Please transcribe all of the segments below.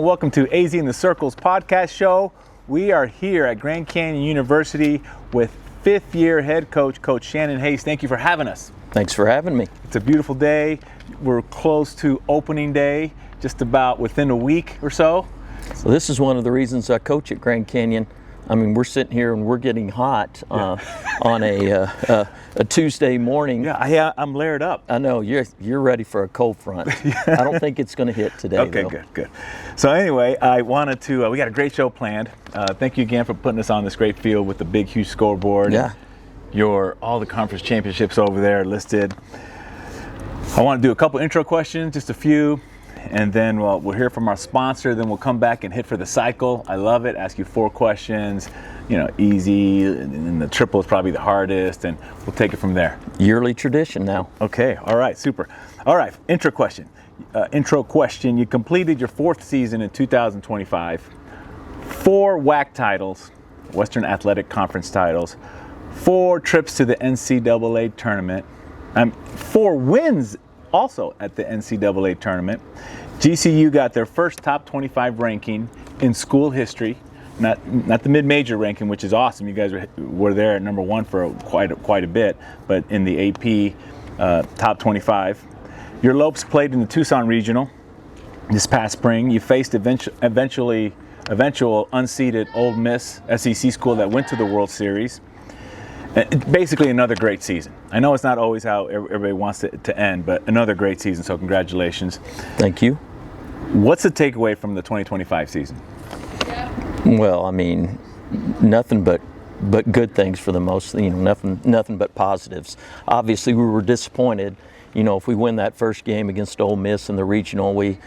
welcome to AZ in the Circles podcast show. We are here at Grand Canyon University with fifth-year head coach, Coach Shanon Hayes. Thank you for having us. Thanks for having me. It's a beautiful day. We're close to opening day, just about within a week or so. So this is one of the reasons I coach at Grand Canyon. I mean, we're sitting here and we're getting hot on a Tuesday morning. Yeah, I'm layered up. I know you're ready for a cold front. I don't think it's going to hit today. Okay, though. Good. So anyway, I wanted to. We got a great show planned. Thank you again for putting us on this great field with the big, huge scoreboard. Yeah. All the conference championships over there listed. I want to do a couple intro questions, just a few. And then we'll hear from our sponsor, then we'll come back and hit for the cycle. I love it. Ask you 4 questions, easy, and then the triple is probably the hardest, and we'll take it from there. Yearly tradition now. Okay, all right, super. All right, intro question. You completed your 4th season in 2025. 4 WAC titles, Western Athletic Conference titles, 4 trips to the NCAA tournament, 4 wins also at the NCAA tournament. GCU got their first top 25 ranking in school history, not the mid-major ranking, which is awesome. You guys were there at number 1 for quite a bit, but in the AP top 25. Your Lopes played in the Tucson Regional this past spring. You faced eventual unseeded Ole Miss SEC school that went to the World Series. Basically another great season. I know it's not always how everybody wants it to end, but another great season, so congratulations. Thank you. What's the takeaway from the 2025 season? Well, I mean, nothing but good things for the most, nothing but positives. Obviously, we were disappointed. If we win that first game against Ole Miss in the regional, we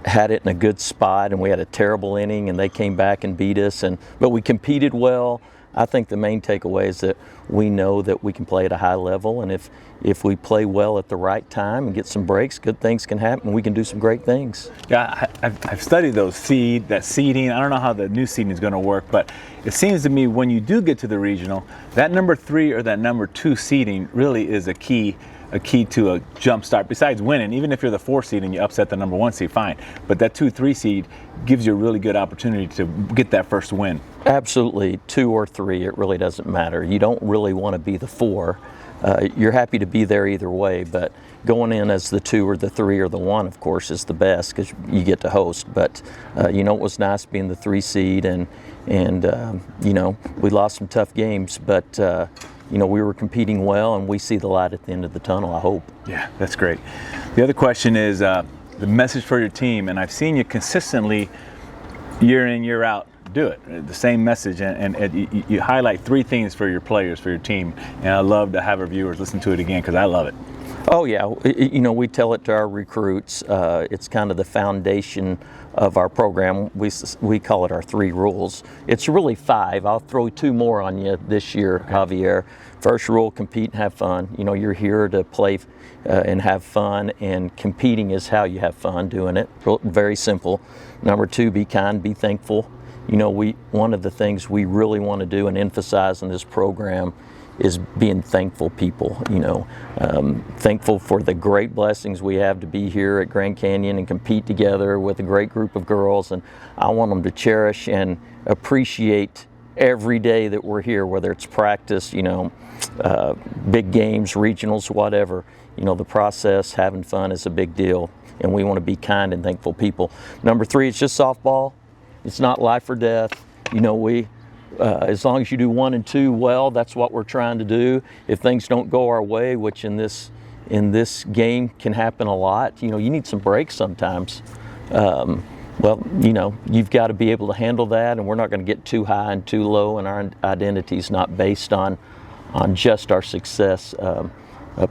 had it in a good spot, and we had a terrible inning, and they came back and beat us. But we competed well. I think the main takeaway is that we know that we can play at a high level, and if we play well at the right time and get some breaks, good things can happen. We can do some great things. Yeah, I've studied that seeding. I don't know how the new seeding is going to work, but it seems to me when you do get to the regional, that number 3 or that number 2 seeding really is a key to a jump start. Besides winning, even if you're the 4 seed and you upset the number 1 seed, fine. But that 2-3 seed gives you a really good opportunity to get that first win. Absolutely, 2 or 3, it really doesn't matter. You don't really want to be the 4. You're happy to be there either way, but going in as the 2 or the 3 or the 1, of course, is the best because you get to host. But it was nice being the 3 seed, and we lost some tough games, but we were competing well, and we see the light at the end of the tunnel, I hope. Yeah, that's great. The other question is the message for your team, and I've seen you consistently year in, year out do it, the same message, and you highlight 3 things for your players, for your team, and I love to have our viewers listen to it again because I love it. Oh yeah, we tell it to our recruits. It's kind of the foundation of our program. We call it our 3 rules. It's really 5. I'll throw 2 more on you this year, Javier. First rule, compete and have fun. You're here to play and have fun, and competing is how you have fun doing it. Very simple. Number 2, be kind, be thankful. One of the things we really want to do and emphasize in this program is being thankful people, thankful for the great blessings we have to be here at Grand Canyon and compete together with a great group of girls. And I want them to cherish and appreciate every day that we're here, whether it's practice, big games, regionals, whatever. The process, having fun is a big deal, and we want to be kind and thankful people. Number 3, it's just softball. It's not life or death. As long as you do 1 and 2 well, that's what we're trying to do. If things don't go our way, which in this game can happen a lot, you need some breaks sometimes. You've got to be able to handle that, and we're not going to get too high and too low, and our identity is not based on just our success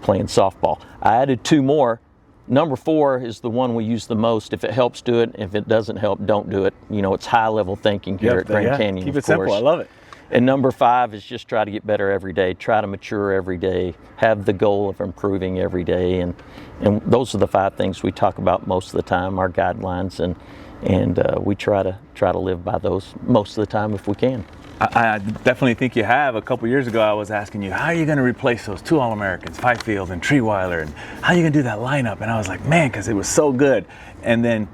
playing softball. I added 2 more. Number 4 is the one we use the most. If it helps, do it. If it doesn't help, don't do it. It's high-level thinking here at Grand Canyon, keep it simple. I love it. And number 5 is just try to get better every day. Try to mature every day. Have the goal of improving every day. And those are the 5 things we talk about most of the time, our guidelines, and we try to live by those most of the time if we can. I definitely think you have. A couple years ago, I was asking you, how are you going to replace those 2 All-Americans, Fifield and Treeweiler, and how are you going to do that lineup? And I was like, man, because it was so good. And then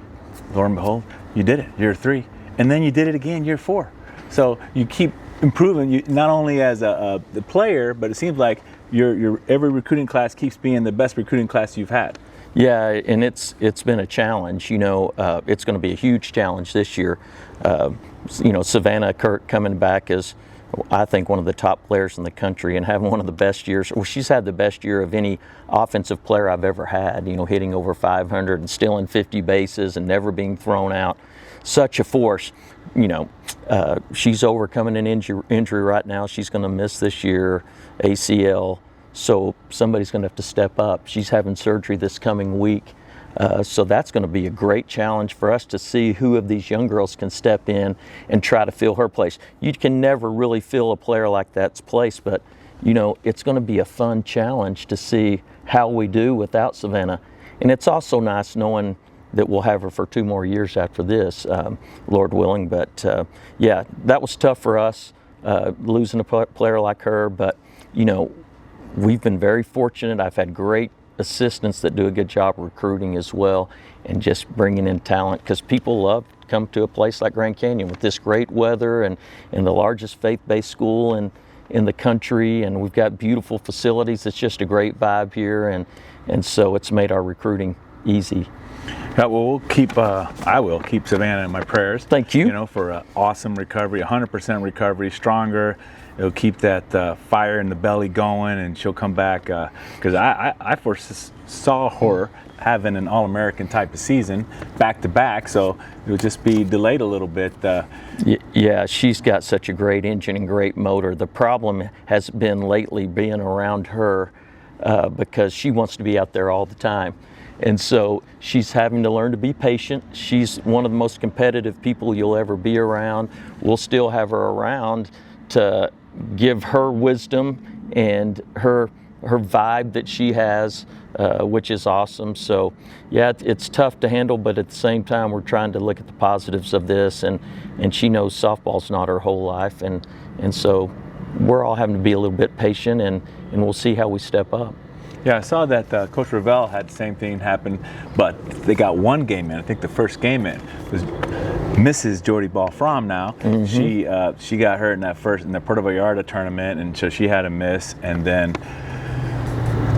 lo and behold, you did it, year 3. And then you did it again, year 4. So you keep improving, you, not only as the player, but it seems like your every recruiting class keeps being the best recruiting class you've had. Yeah, and it's been a challenge. You know, it's going to be a huge challenge this year. You know, Savannah Kirk coming back as, I think, one of the top players in the country and having one of the best years. Well, she's had the best year of any offensive player I've ever had, you know, hitting over 500 and stealing 50 bases and never being thrown out. Such a force. You know, she's overcoming an injury right now. She's going to miss this year, ACL. So somebody's going to have to step up. She's having surgery this coming week. So that's going to be a great challenge for us to see who of these young girls can step in and try to fill her place. You can never really fill a player like that's place, but you know, it's going to be a fun challenge to see how we do without Savannah. And it's also nice knowing that we'll have her for 2 more years after this, Lord willing. But yeah, that was tough for us, losing a player like her. But you know, we've been very fortunate. I've had great assistants that do a good job recruiting as well, and just bringing in talent, because people love to come to a place like Grand Canyon with this great weather and the largest faith-based school in the country, and we've got beautiful facilities. It's just a great vibe here, and so it's made our recruiting easy. Yeah, well, we'll keep, I will keep Savannah in my prayers. Thank you. You know, for an awesome recovery, 100% recovery, stronger. It'll keep that fire in the belly going, and she'll come back. Because I foresaw her having an All-American type of season back-to-back, so it'll just be delayed a little bit. Yeah, she's got such a great engine and great motor. The problem has been lately being around her because she wants to be out there all the time. And so she's having to learn to be patient. She's one of the most competitive people you'll ever be around. We'll still have her around to give her wisdom and her vibe that she has, which is awesome. So yeah, it's tough to handle, but at the same time, we're trying to look at the positives of this, and she knows softball's not her whole life, and so we're all having to be a little bit patient, and we'll see how we step up. Yeah, I saw that Coach Ravel had the same thing happen, but they got one game in. I think the first game in was Mrs. Jordy Ball-Fromm now. Mm-hmm. She got hurt in the Puerto Vallarta tournament, and so she had a miss. And then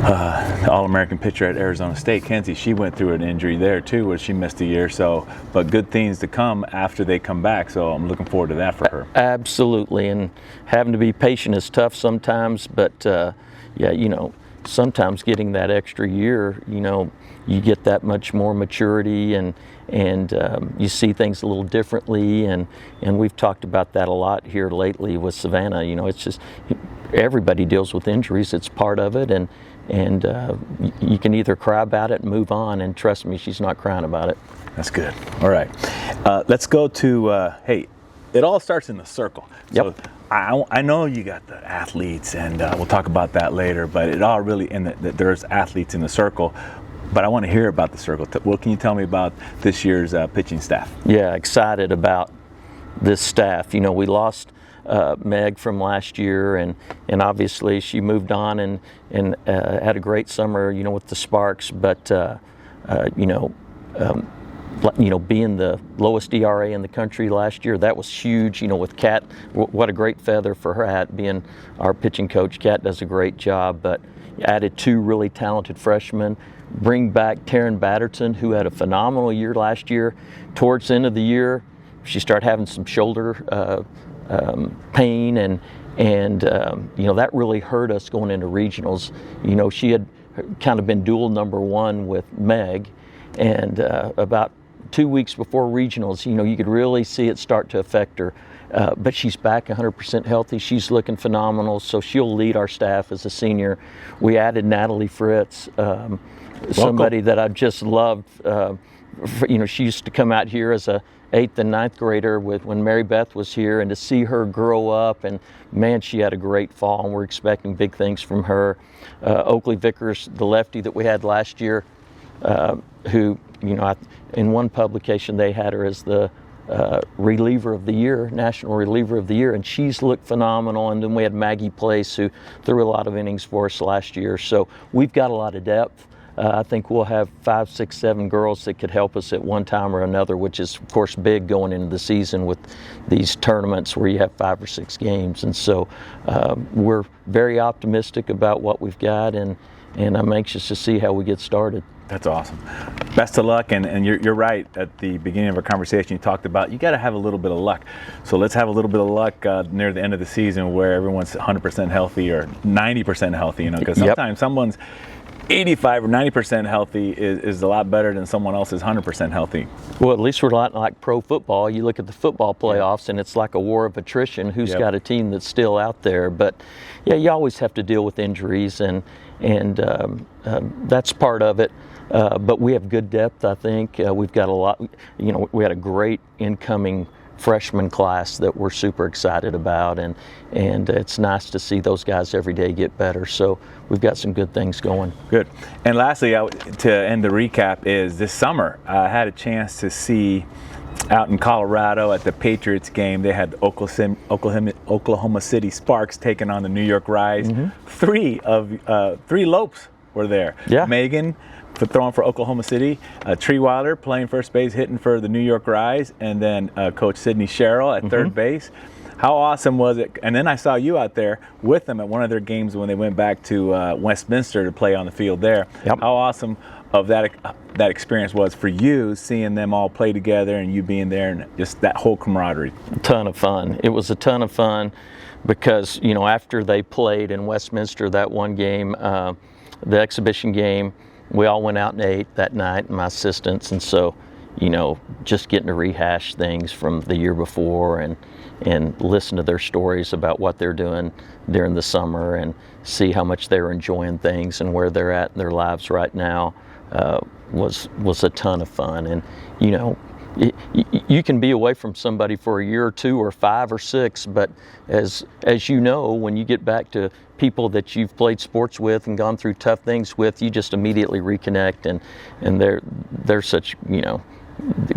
the All-American pitcher at Arizona State, Kenzie, she went through an injury there too, where she missed a year. So, but good things to come after they come back. So I'm looking forward to that for her. Absolutely, and having to be patient is tough sometimes, but yeah, you know, sometimes getting that extra year, you know, you get that much more maturity, and you see things a little differently, and we've talked about that a lot here lately with Savannah. You know, it's just everybody deals with injuries. It's part of it, and you can either cry about it and move on, and trust me, she's not crying about it. That's good. All right, let's go to hey, it all starts in the circle. Yep. So I know you got the athletes, and we'll talk about that later, but it all really, there's athletes in the circle, but I want to hear about the circle. What can you tell me about this year's pitching staff? Yeah, excited about this staff. You know, we lost Meg from last year, and obviously she moved on and had a great summer, you know, with the Sparks, but you know, being the lowest ERA in the country last year, that was huge. You know, with Kat, what a great feather for her hat, being our pitching coach. Kat does a great job, but added 2 really talented freshmen. Bring back Taryn Batterton, who had a phenomenal year last year. Towards the end of the year, she started having some shoulder pain, and you know, that really hurt us going into regionals. You know, she had kind of been dual #1 with Meg, and about 2 weeks before regionals, you know, you could really see it start to affect her. But she's back 100% healthy. She's looking phenomenal, so she'll lead our staff as a senior. We added Natalie Fritz, somebody that I just loved. You know, she used to come out here as a 8th and 9th grader when Mary Beth was here, and to see her grow up, and man, she had a great fall, and we're expecting big things from her. Oakley Vickers, the lefty that we had last year, who, you know, in one publication they had her as the reliever of the year, national reliever of the year, and she's looked phenomenal. And then we had Maggie Place, who threw a lot of innings for us last year. So we've got a lot of depth. I think we'll have 5, 6, 7 girls that could help us at one time or another, which is, of course, big going into the season with these tournaments where you have 5 or 6 games. And so we're very optimistic about what we've got, and I'm anxious to see how we get started. That's awesome. Best of luck, and you're right. At the beginning of our conversation, you talked about you got to have a little bit of luck. So let's have a little bit of luck near the end of the season where everyone's 100% healthy or 90% healthy. Because sometimes someone's 85 or 90% healthy is a lot better than someone else is 100% healthy. Well, at least we're not like pro football. You look at the football playoffs, and it's like a war of attrition. Who's got a team that's still out there? But yeah, you always have to deal with injuries, and that's part of it. But we have good depth, I think. We've got a lot. We had a great incoming freshman class that we're super excited about, and it's nice to see those guys every day get better. So we've got some good things going. Good. And lastly, to end the recap, is this summer I had a chance to see out in Colorado at the Patriots game. They had Oklahoma City Sparks taking on the New York Rise. Mm-hmm. 3 Lopes were there. Yeah. Megan throwing for Oklahoma City, Treewater playing first base, hitting for the New York Rise, and then Coach Sidney Sherrill at third base. How awesome was it? And then I saw you out there with them at one of their games when they went back to Westminster to play on the field there. Yep. How awesome of that experience was for you, seeing them all play together and you being there, and just that whole camaraderie. A ton of fun. It was a ton of fun because, after they played in Westminster that one game, the exhibition game, we all went out and ate that night, my assistants, and so, just getting to rehash things from the year before and listen to their stories about what they're doing during the summer and see how much they're enjoying things and where they're at in their lives right now was a ton of fun. And, you can be away from somebody for a year or 2 or 5 or 6, but as you know, when you get back to people that you've played sports with and gone through tough things with, you just immediately reconnect, and they're such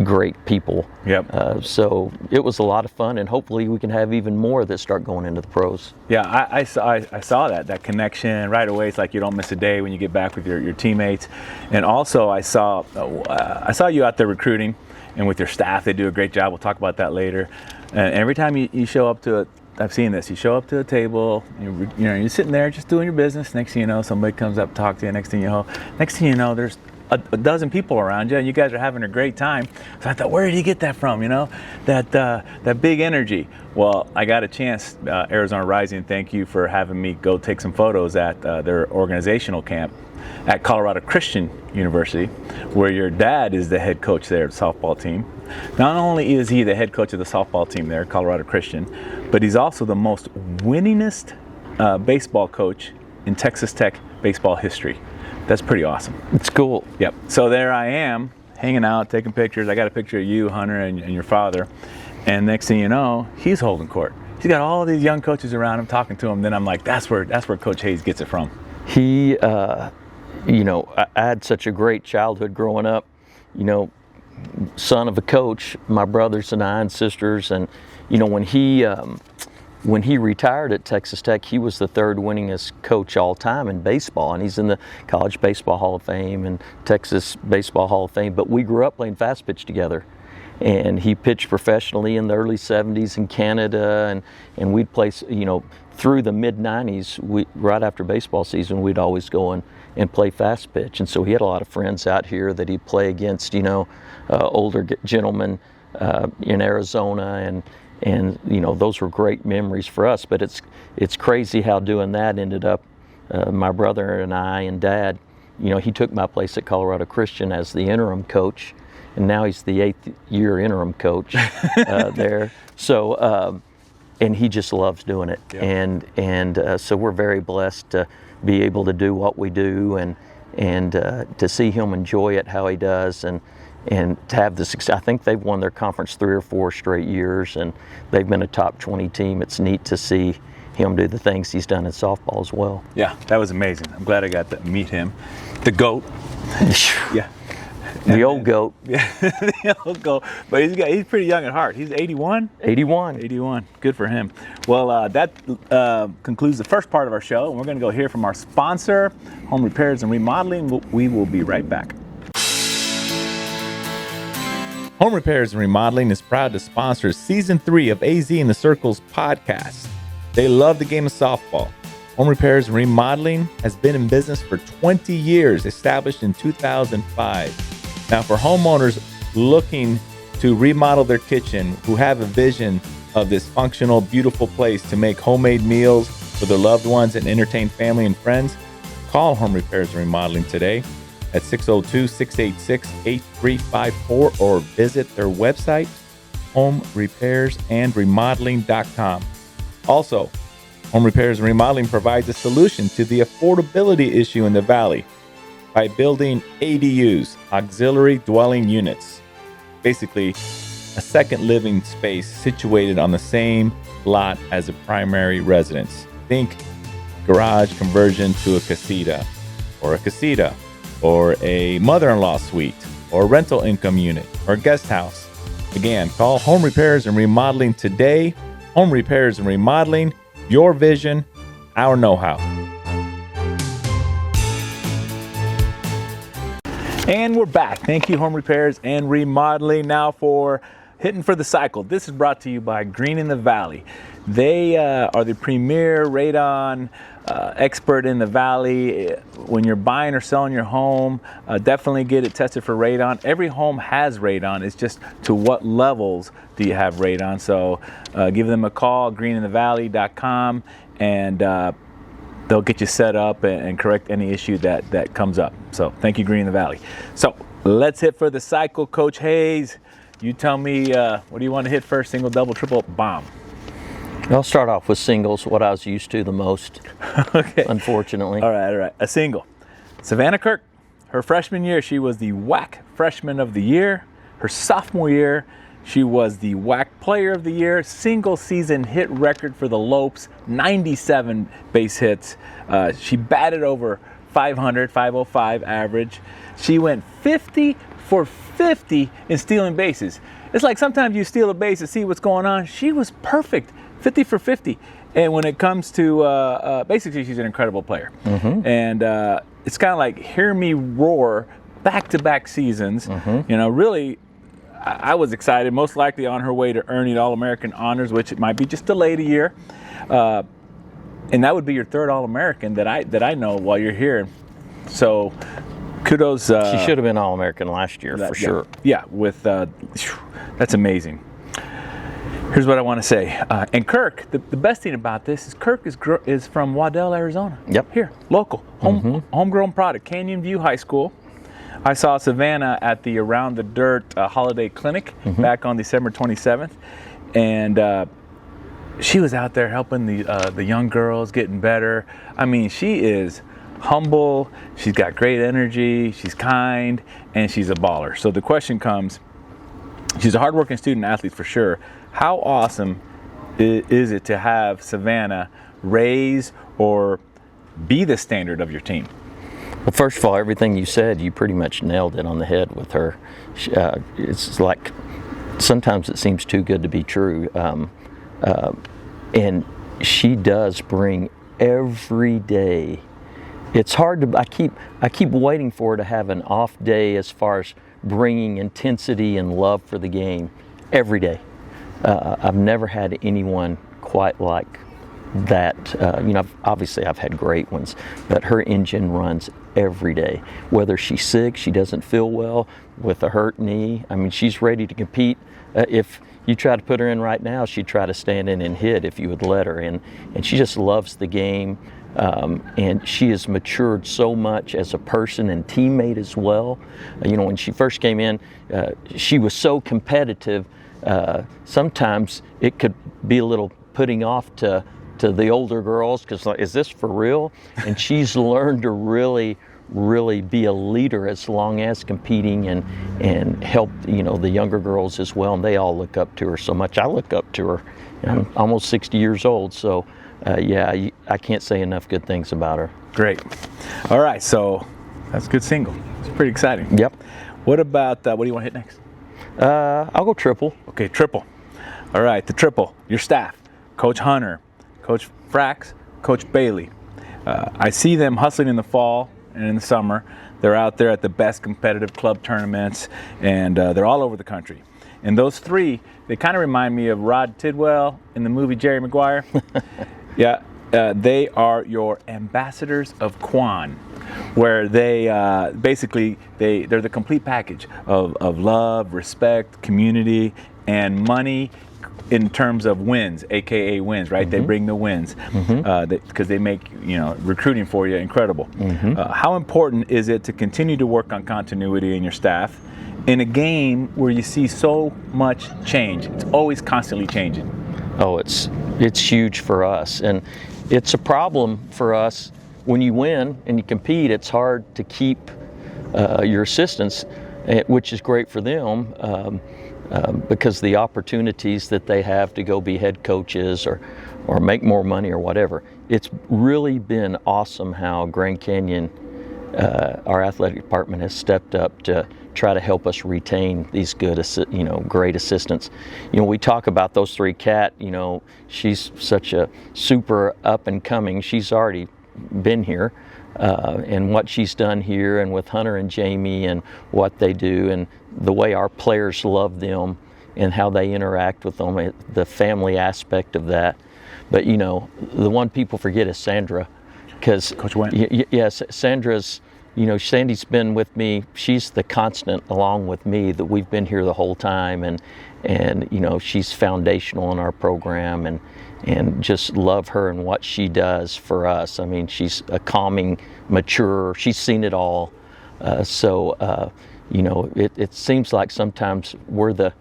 great people. Yep. So it was a lot of fun, and hopefully we can have even more that start going into the pros. Yeah, I saw that connection right away. It's like you don't miss a day when you get back with your teammates. And also I saw you out there recruiting and with your staff. They do a great job. We'll talk about that later. And every time you show up to I've seen this. You show up to a table, you're sitting there just doing your business. Next thing you know, somebody comes up, talk to you. Next thing you know, there's a dozen people around you, and you guys are having a great time. So I thought, where did you get that from? That big energy. Well, I got a chance, Arizona Rising. Thank you for having me go take some photos at their organizational camp at Colorado Christian University, where your dad is the head coach there at the softball team. Not only is he the head coach of the softball team there, Colorado Christian, but he's also the most winningest baseball coach in Texas Tech baseball history. That's pretty awesome. It's cool. Yep. So there I am, hanging out, taking pictures. I got a picture of you, Hunter, and your father. And next thing you know, he's holding court. He's got all these young coaches around him, talking to him. Then I'm like, that's where Coach Hayes gets it from. He, I had such a great childhood growing up. Son of a coach, my brothers and I and sisters, and when he retired at Texas Tech, he was the 3rd winningest coach all time in baseball, and he's in the College Baseball Hall of Fame and Texas Baseball Hall of Fame. But we grew up playing fast pitch together, and he pitched professionally in the early 70s in Canada, and we'd play, through the mid 90s. Right after baseball season, we'd always go and play fast pitch, and so he had a lot of friends out here that he'd play against, older gentlemen in Arizona, and those were great memories for us. But it's crazy how doing that ended up. My brother and I and Dad, he took my place at Colorado Christian as the interim coach, and now he's the 8th year interim coach there. So and he just loves doing it. Yeah. And so we're very blessed to be able to do what we do, and to see him enjoy it how he does, and to have the success. I think they've won their conference 3 or 4 straight years, and they've been a top 20 team. It's neat to see him do the things he's done in softball as well. Yeah, that was amazing. I'm glad I got to meet him. The GOAT. Yeah. The old goat. Yeah, the old goat. But he's pretty young at heart. He's 81? 81. 81. Good for him. Well, that concludes the first part of our show. And we're going to go hear from our sponsor, Home Repairs and Remodeling. We will be right back. Home Repairs and Remodeling is proud to sponsor Season 3 of AZ in the Circles podcast. They love the game of softball. Home Repairs and Remodeling has been in business for 20 years, established in 2005. Now, for homeowners looking to remodel their kitchen, who have a vision of this functional, beautiful place to make homemade meals for their loved ones and entertain family and friends, call Home Repairs and Remodeling today at 602-686-8354 or visit their website, homerepairsandremodeling.com. Also, Home Repairs and Remodeling provides a solution to the affordability issue in the Valley by building ADUs, auxiliary dwelling units, basically a second living space situated on the same lot as a primary residence. Think garage conversion to a casita, or a mother-in-law suite, or rental income unit, or guest house. Again, call Home Repairs and Remodeling today. Home Repairs and Remodeling, your vision, our know-how. And we're back. Thank you, Home Repairs and Remodeling. Now for Hitting for the Cycle. This is brought to you by Green in the Valley. They are the premier radon expert in the Valley. When you're buying or selling your home, definitely get it tested for radon. Every home has radon. It's just to what levels do you have radon. So give them a call, greeninthevalley.com, and they'll get you set up and correct any issue that comes up. So thank you, Green in the Valley. So let's hit for the cycle. Coach Hayes, you tell me, what do you want to hit first? Single, double, triple, bomb? I'll start off with singles, what I was used to the most, Okay. unfortunately. All right. A single. Savannah Kirk, her freshman year, she was the WAC Freshman of the Year. Her sophomore year, she was the WAC Player of the Year. Single season hit record for the Lopes, 97 base hits. She batted over 500, 505 average. She went 50 for 50 in stealing bases. It's like sometimes you steal a base to see what's going on. She was perfect, 50 for 50. And when it comes to, basically she's an incredible player. Mm-hmm. And it's kind of like hear me roar back-to-back seasons. Mm-hmm. You know, really, I was excited, most likely on her way to earning All-American honors, which it might be just delayed a year. And that would be your third All-American that I know while you're here. So kudos. She should have been All-American last year for sure. Yeah, with that's amazing. Here's what I want to say. And Kirk, the best thing about this is Kirk is from Waddell, Arizona. Yep. Here, local, homegrown product, Canyon View High School. I saw Savannah at the Around the Dirt holiday clinic back on December 27th. And she was out there helping the young girls getting better. I mean, she is humble, she's got great energy, she's kind, and she's a baller. So the question comes, she's a hardworking student athlete for sure. How awesome is it to have Savannah raise or be the standard of your team? Well, first of all, everything you said, you pretty much nailed it on the head with her. It's like sometimes it seems too good to be true. And she does bring every day. It's hard to, I keep waiting for her to have an off day as far as bringing intensity and love for the game every day. I've never had anyone quite like that. Obviously I've had great ones, but her engine runs every day. Whether she's sick, she doesn't feel well, with a hurt knee, I mean, she's ready to compete. If you try to put her in right now, she'd try to stand in and hit if you would let her. And she just loves the game. And she has matured so much as a person and teammate as well. When she first came in, she was so competitive. Sometimes it could be a little putting off to the older girls, because like, is this for real? And she's learned to really be a leader as long as competing and help the younger girls as well. And they all look up to her so much. I look up to her. I'm almost 60 years old, so I can't say enough good things about her. Great. All right, so that's a good single. It's pretty exciting. Yep. What about, what do you want to hit next? I'll go triple. Okay, triple. All right, the triple. Your staff, Coach Hunter, Coach Frax, Coach Bailey. I see them hustling in the fall and in the summer. They're out there at the best competitive club tournaments, and they're all over the country. And those three, they kind of remind me of Rod Tidwell in the movie Jerry Maguire. Yeah, they are your ambassadors of Quan, where they basically they're the complete package of love, respect, community, and money in terms of wins, aka wins, right? They bring the wins because they make recruiting for you incredible. How important is it to continue to work on continuity in your staff in a game where you see so much change? It's always constantly changing. Oh, it's huge for us, and it's a problem for us when you win and you compete. It's hard to keep your assistants, which is great for them because the opportunities that they have to go be head coaches or make more money or whatever. It's really been awesome how Grand Canyon, our athletic department, has stepped up to try to help us retain these good, great assistants. We talk about those three. Kat, she's such a super up and coming. She's already been here, and what she's done here, and with Hunter and Jamie and what they do, and the way our players love them and how they interact with them, the family aspect of that. But the one people forget is Sandra, because Coach Went. Yes, Sandra's. Sandy's been with me. She's the constant along with me, that we've been here the whole time, and she's foundational in our program, and just love her and what she does for us. I mean, she's a calming, mature. She's seen it all. It seems like sometimes we're the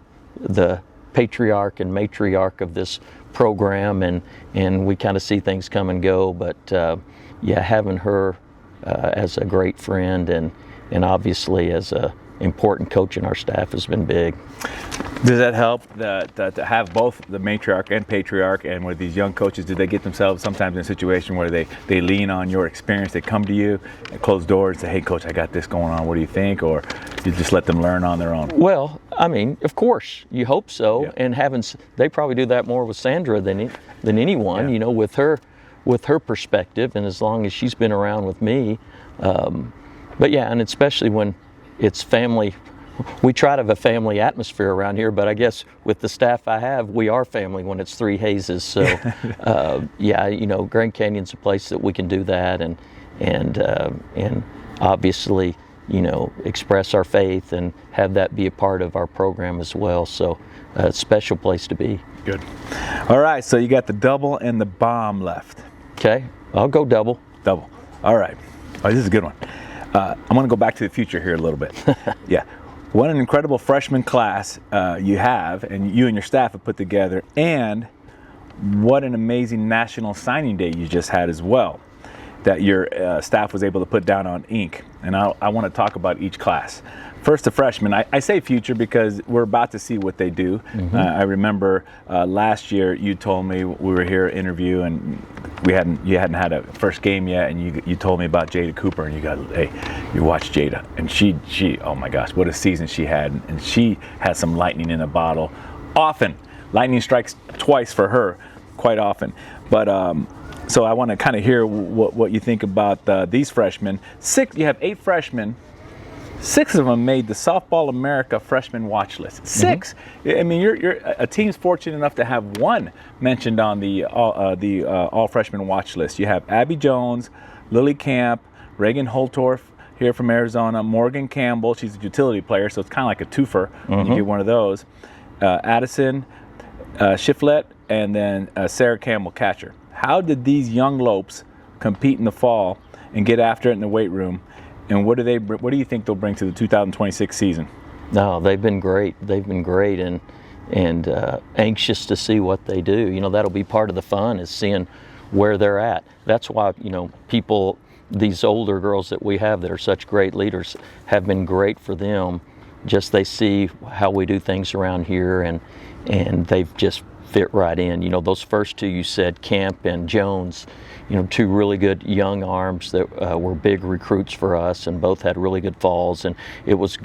patriarch and matriarch of this program, and we kind of see things come and go. But having her as a great friend and obviously as a important coach in our staff has been big. Does that help to have both the matriarch and patriarch, and with these young coaches, do they get themselves sometimes in a situation where they lean on your experience, they come to you and close doors and say, hey coach, I got this going on, what do you think? Or you just let them learn on their own? Well, I mean, of course, you hope so. Yeah. And they probably do that more with Sandra than anyone, yeah. With her perspective, and as long as she's been around with me. But yeah, and especially when it's family. We try to have a family atmosphere around here, but I guess with the staff I have, we are family when it's three Hazes. So Grand Canyon's a place that we can do that, and obviously, express our faith and have that be a part of our program as well. So a special place to be. Good. All right, so you got the double and the bomb left. Okay, I'll go double. Double. All right. Oh, this is a good one. I'm going to go back to the future here a little bit. Yeah. What an incredible freshman class you have, and you and your staff have put together, and what an amazing National Signing Day you just had as well, that your staff was able to put down on ink. And I want to talk about each class. First, the freshmen. I say future because we're about to see what they do. I remember last year you told me, we were here interview, and you hadn't had a first game yet, and you told me about Jada Cooper, and you watched Jada, and she oh my gosh, what a season she had, and she had some lightning in a bottle. Often, lightning strikes twice for her, quite often. But so I want to kind of hear what you think about these freshmen. You have 8 freshmen. 6 of them made the Softball America freshman watch list. 6. I mean, you're a team's fortunate enough to have 1 mentioned on the all freshman watch list. You have Abby Jones, Lily Camp, Reagan Holtorf here from Arizona, Morgan Campbell. She's a utility player, so it's kind of like a twofer when you get one of those. Addison Shiflett, and then Sarah Campbell, catcher. How did these young lopes compete in the fall and get after it in the weight room? And what do you think they'll bring to the 2026 season? No, they've been great. They've been great, and anxious to see what they do. That'll be part of the fun, is seeing where they're at. That's why these older girls that we have that are such great leaders, have been great for them just they see how we do things around here, and they've just fit right in. You know, those first two you said, Camp and Jones, you know, two really good young arms that were big recruits for us, and both had really good falls, and it was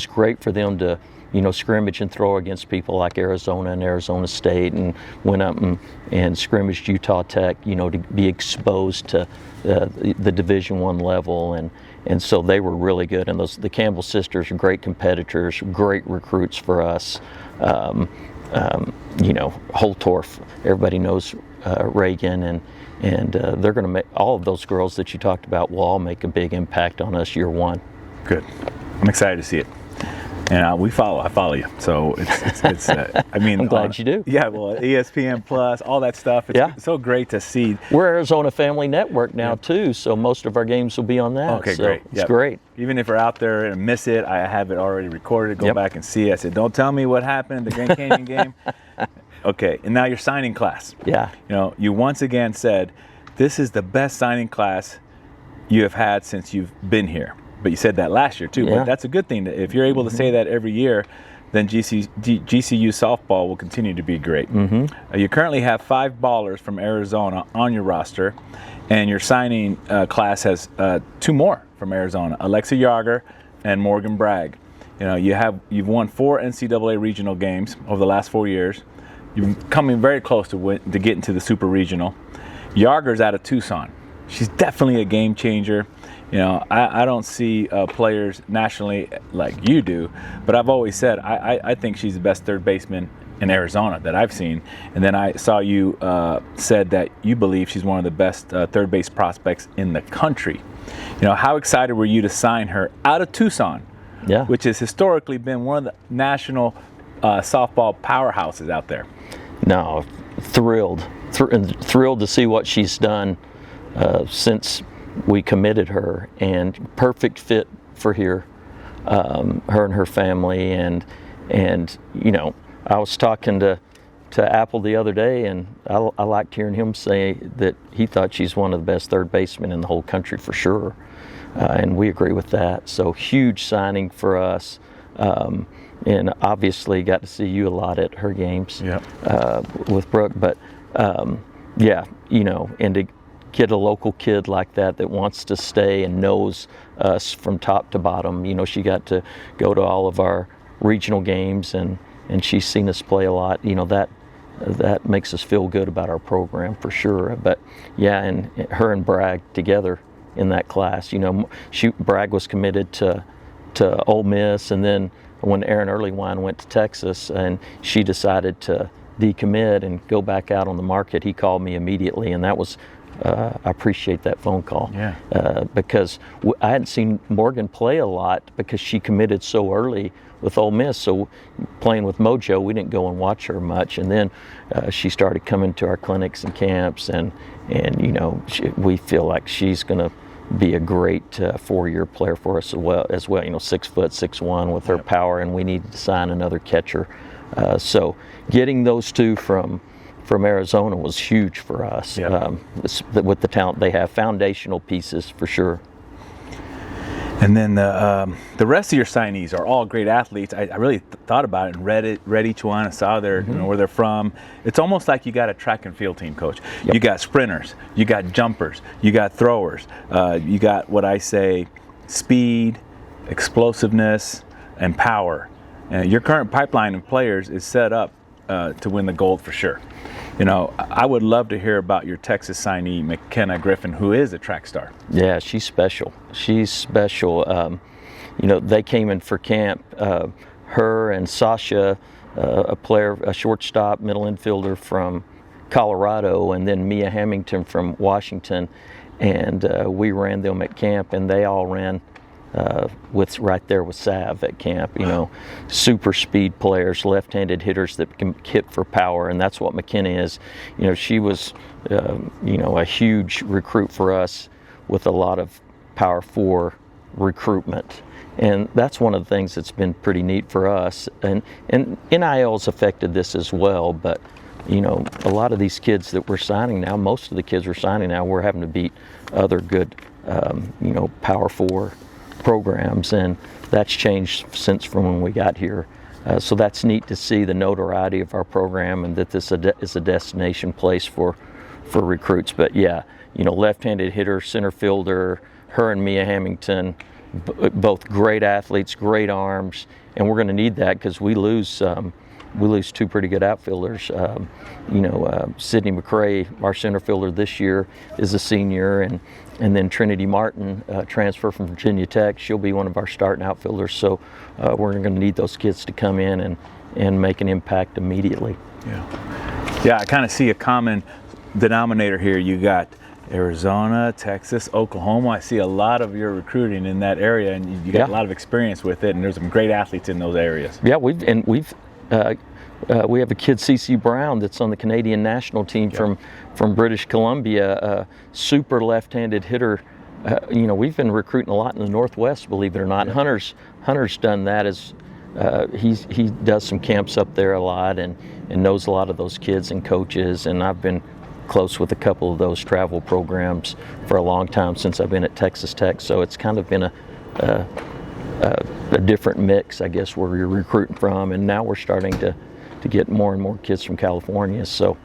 great for them to, you know, scrimmage and throw against people like Arizona and Arizona State, and went up and scrimmaged Utah Tech, you know, to be exposed to the Division I level, and so they were really good. And the Campbell sisters are great competitors, great recruits for us. You know, Holtorf, everybody knows Reagan, and they're going to make, all of those girls that you talked about will all make a big impact on us year one. Good. I'm excited to see it. And I follow you. So it's I mean, I'm glad you do. Yeah, well, ESPN Plus, all that stuff. It's so great to see. We're Arizona Family Network now too, so most of our games will be on that. Okay, so great. It's great. Even if we're out there and miss it, I have it already recorded. Go back and see. I said, don't tell me what happened in the Grand Canyon game. Okay, and now your signing class. Yeah. You know, you once again said, this is the best signing class you have had since you've been here. But you said that last year too. Yeah. But that's a good thing. If you're able to say that every year, then GCU softball will continue to be great. You currently have 5 ballers from Arizona on your roster, and your signing class has 2 more from Arizona: Alexa Yager and Morgan Bragg. You know, you've won 4 NCAA regional games over the last 4 years. You've coming very close to getting to the Super Regional. Yager's out of Tucson. She's definitely a game changer. You know, I don't see players nationally like you do, but I've always said I think she's the best third baseman in Arizona that I've seen. And then I saw you said that you believe she's one of the best third base prospects in the country. You know, how excited were you to sign her out of Tucson, which has historically been one of the national softball powerhouses out there? No, thrilled to see what she's done since we committed her, and perfect fit for here, her and her family, and you know, I was talking to Apple the other day, and I liked hearing him say that he thought she's one of the best third basemen in the whole country for sure, and we agree with that. So huge signing for us, and obviously got to see you a lot at her games with Brooke, but yeah, you know, and to get a local kid like that wants to stay and knows us from top to bottom. You know, she got to go to all of our regional games, and she's seen us play a lot. You know, that makes us feel good about our program for sure. But yeah, and her and Bragg together in that class. You know, Bragg was committed to Ole Miss, and then when Aaron Earlywine went to Texas and she decided to decommit and go back out on the market, he called me immediately, and that was I appreciate that phone call, because I hadn't seen Morgan play a lot because she committed so early with Ole Miss. So playing with Mojo, we didn't go and watch her much, and then she started coming to our clinics and camps, and you know, we feel like she's going to be a great 4-year player for us as well. You know, 6 foot, 6'1" with her power, and we needed to sign another catcher. So getting those two from Arizona was huge for us, with the talent they have. Foundational pieces for sure. And then the rest of your signees are all great athletes. I really thought about it and read each one. I saw their, you know, where they're from. It's almost like you got a track and field team, Coach. You got sprinters, you got jumpers, you got throwers, you got what I say, speed, explosiveness, and power. Your current pipeline of players is set up to win the gold for sure. You know, I would love to hear about your Texas signee, McKenna Griffin, who is a track star. Yeah, she's special. She's special. You know, they came in for camp, her and Sasha, a shortstop, middle infielder from Colorado, and then Mia Hamilton from Washington. And we ran them at camp, and they all ran right there with Sav at camp. You know, super speed players, left-handed hitters that can hit for power, and that's what McKenna is. You know, she was you know, a huge recruit for us with a lot of Power 4 recruitment, and that's one of the things that's been pretty neat for us. And NIL's affected this as well, but you know, a lot of these kids that we're signing now, most of the kids we're signing now, we're having to beat other good you know, Power 4 programs, and that's changed since from when we got here. So that's neat to see the notoriety of our program and that this is a destination place for recruits. But yeah, left-handed hitter, center fielder, her and Mia Hamilton, both great athletes, great arms, and we're going to need that because we lose two pretty good outfielders. Sydney McCray, our center fielder this year, is a senior, and then Trinity Martin, transfer from Virginia Tech. She'll be one of our starting outfielders. So we're going to need those kids to come in and make an impact immediately. Yeah, I kind of see a common denominator here. You got Arizona, Texas, Oklahoma. I see a lot of your recruiting in that area, and you got a lot of experience with it. And there's some great athletes in those areas. Yeah, we have a kid, CC Brown, that's on the Canadian national team from British Columbia. Super left-handed hitter. We've been recruiting a lot in the Northwest, believe it or not. Yeah. Hunter's done that as he does some camps up there a lot and knows a lot of those kids and coaches. And I've been close with a couple of those travel programs for a long time since I've been at Texas Tech. So it's kind of been a different mix, I guess, where you're recruiting from. And now we're starting to get more and more kids from California. So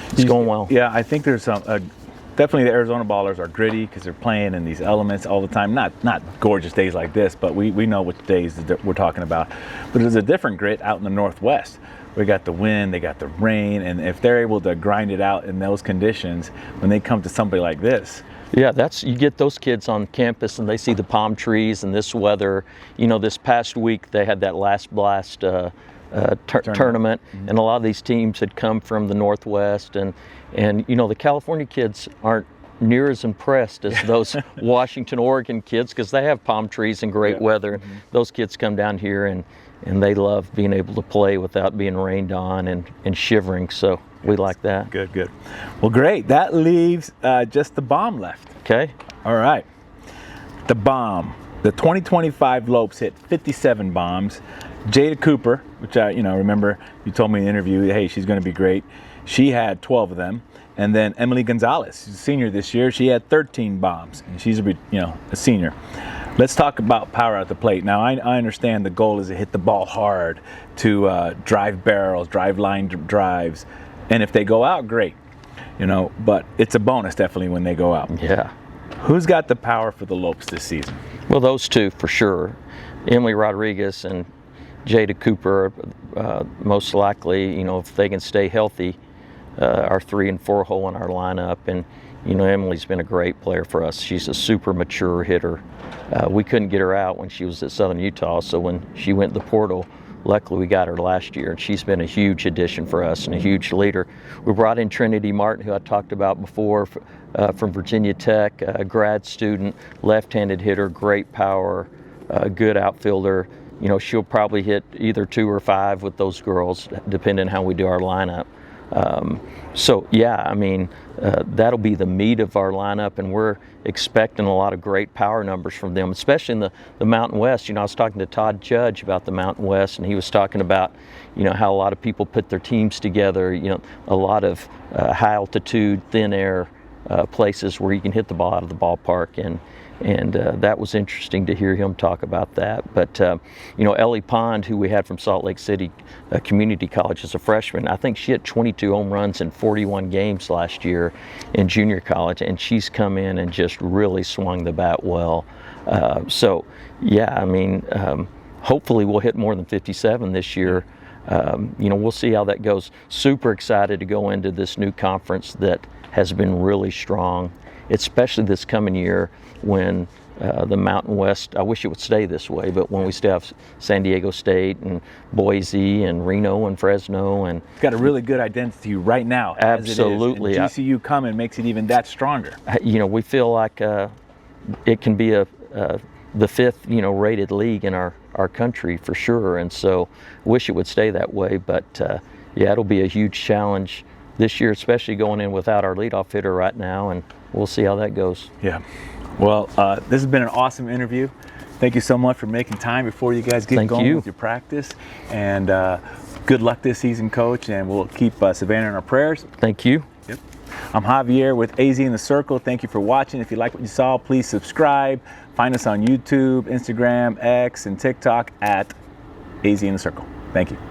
it's going well. Yeah, I think there's definitely the Arizona ballers are gritty because they're playing in these elements all the time. Not gorgeous days like this, but we know what days that we're talking about. But there's a different grit out in the Northwest. We got the wind, they got the rain, and if they're able to grind it out in those conditions, when they come to somebody like this. Yeah, you get those kids on campus and they see the palm trees and this weather. This past week they had that Last Blast tournament, and a lot of these teams had come from the Northwest, and the California kids aren't near as impressed as those Washington, Oregon kids because they have palm trees and great weather. Mm-hmm. Those kids come down here and they love being able to play without being rained on and shivering, so we like that. Good. Well, great. That leaves just the bomb left. Okay. All right. The bomb. The 2025 Lopes hit 57 bombs. Jada Cooper, which I remember you told me in the interview, hey, she's going to be great. She had 12 of them. And then Emily Gonzalez, she's a senior this year. She had 13 bombs, and she's a senior. Let's talk about power at the plate. Now, I understand the goal is to hit the ball hard, to drive barrels, drive line drives, and if they go out, great. But it's a bonus definitely when they go out. Yeah. Who's got the power for the Lopes this season? Well, those two for sure. Emily Rodriguez and Jada Cooper, most likely, if they can stay healthy, our 3 and 4 hole in our lineup. And Emily's been a great player for us. She's a super mature hitter. We couldn't get her out when she was at Southern Utah, so when she went to the portal, luckily we got her last year, and she's been a huge addition for us and a huge leader. We brought in Trinity Martin, who I talked about before, from Virginia Tech, a grad student, left-handed hitter, great power, good outfielder. She'll probably hit either 2 or 5 with those girls, depending on how we do our lineup. That'll be the meat of our lineup, and we're expecting a lot of great power numbers from them, especially in the Mountain West. I was talking to Todd Judge about the Mountain West, and he was talking about, how a lot of people put their teams together, a lot of high altitude, thin air places where you can hit the ball out of the ballpark, and that was interesting to hear him talk about that. But Ellie Pond, who we had from Salt Lake City Community College as a freshman, I think she hit 22 home runs in 41 games last year in junior college, and she's come in and just really swung the bat well. Hopefully we'll hit more than 57 this year. We'll see how that goes. Super excited to go into this new conference that has been really strong, especially this coming year when the Mountain West, I wish it would stay this way, but when we still have San Diego State and Boise and Reno and Fresno. And it's got a really good identity right now. Absolutely. As it is. And GCU coming makes it even that stronger. We feel like it can be the 5th, rated league in our country for sure. And so wish it would stay that way. But it'll be a huge challenge this year, especially going in without our leadoff hitter right now. And we'll see how that goes. Yeah. Well, this has been an awesome interview. Thank you so much for making time before you guys get going with your practice. And good luck this season, Coach. And we'll keep Savannah in our prayers. Thank you. Yep. I'm Javier with AZ in the Circle. Thank you for watching. If you like what you saw, please subscribe. Find us on YouTube, Instagram, X, and TikTok at AZ in the Circle. Thank you.